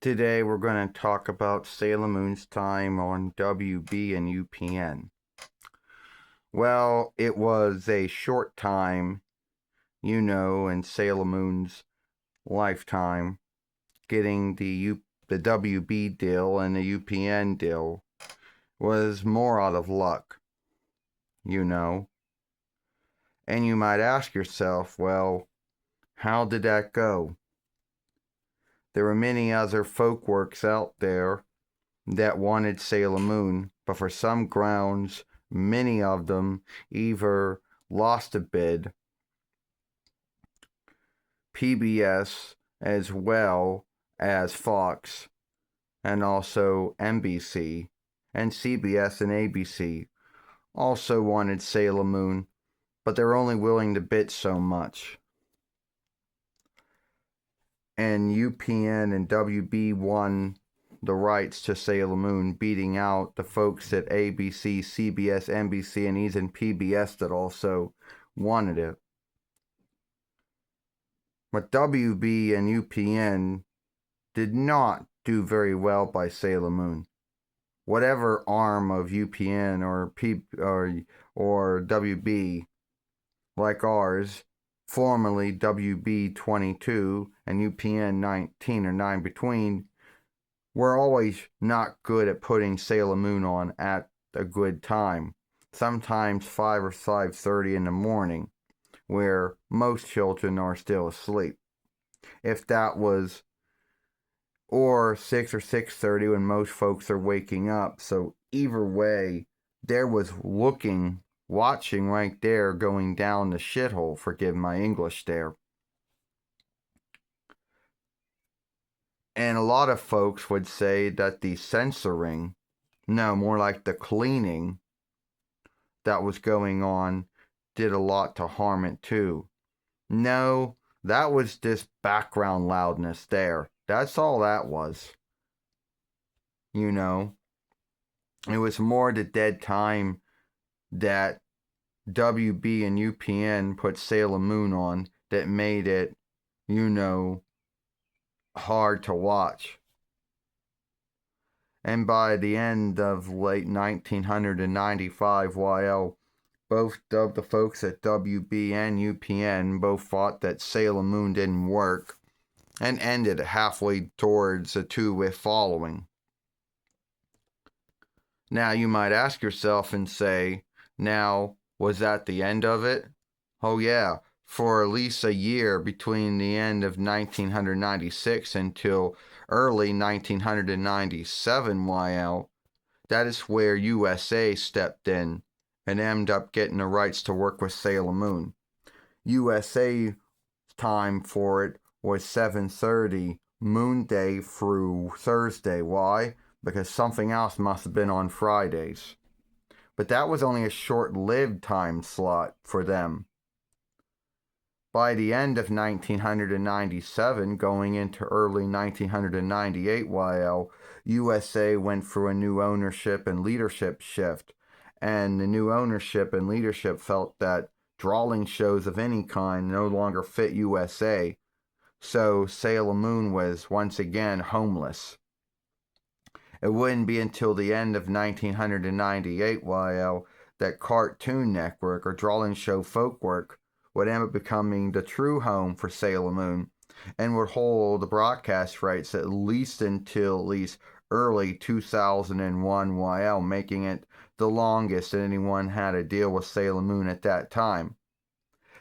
Today we're going to talk about Sailor Moon's time on WB and UPN. Well, it was a short time, in Sailor Moon's lifetime, getting the WB deal and the UPN deal was more out of luck, you know. And you might ask yourself, well, how did that go? There were many other folk works out there that wanted Sailor Moon, but for some grounds, many of them either lost a bid, PBS as well as Fox, and also NBC, and CBS and ABC also wanted Sailor Moon, but they're only willing to bid so much. And UPN and WB won the rights to Sailor Moon, beating out the folks at ABC, CBS, NBC, and even PBS that also wanted it. But WB and UPN did not do very well by Sailor Moon. Whatever arm of UPN or WB, like ours, formerly WB 22 and UPN 19 or 9 between, we're always not good at putting Sailor Moon on at a good time. Sometimes 5 or 5:30 in the morning, where most children are still asleep. If that was, or 6 or 6:30 when most folks are waking up. So either way, there was watching right there going down the shithole, forgive my English there. And a lot of folks would say that the censoring, no, more like the cleaning that was going on did a lot to harm it too. No, that was just background loudness there. That's all that was. You know, it was more the dead time that WB and UPN put Sailor Moon on that made it, hard to watch. And by the end of late 1995, while both of the folks at WB and UPN both thought that Sailor Moon didn't work and ended halfway towards a two-way following. Now you might ask yourself and say, now, was that the end of it? Oh yeah, for at least a year between the end of 1996 until early 1997 YL, that is where USA stepped in and ended up getting the rights to work with Sailor Moon. USA time for it was 7:30 Moon Day through Thursday. Why? Because something else must have been on Fridays. But that was only a short-lived time slot for them. By the end of 1997, going into early 1998 YL, USA went through a new ownership and leadership shift, and the new ownership and leadership felt that drawing shows of any kind no longer fit USA, so Sailor Moon was once again homeless. It wouldn't be until the end of 1998 YL that Cartoon Network or Drawing Show Folkwork would end up becoming the true home for Sailor Moon and would hold the broadcast rights at least until at least early 2001 YL, making it the longest anyone had to deal with Sailor Moon at that time.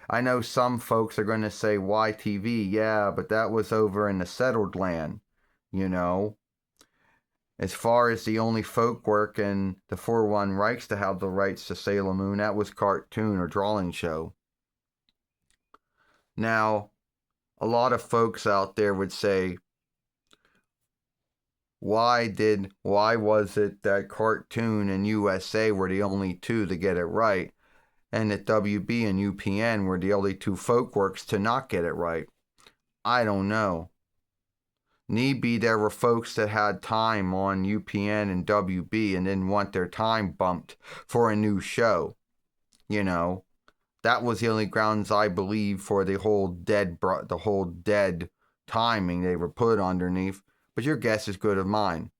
I know some folks are going to say YTV, yeah, but that was over in the settled land, As far as the only folk work in the 4-1 Reichs to have the rights to Sailor Moon, that was Cartoon or Drawing Show. Now, a lot of folks out there would say, why was it that Cartoon and USA were the only two to get it right, and that WB and UPN were the only two folk works to not get it right? I don't know. Need be there were folks that had time on UPN and WB and didn't want their time bumped for a new show. That was the only grounds I believe for the whole dead timing they were put underneath. but your guess is good as mine.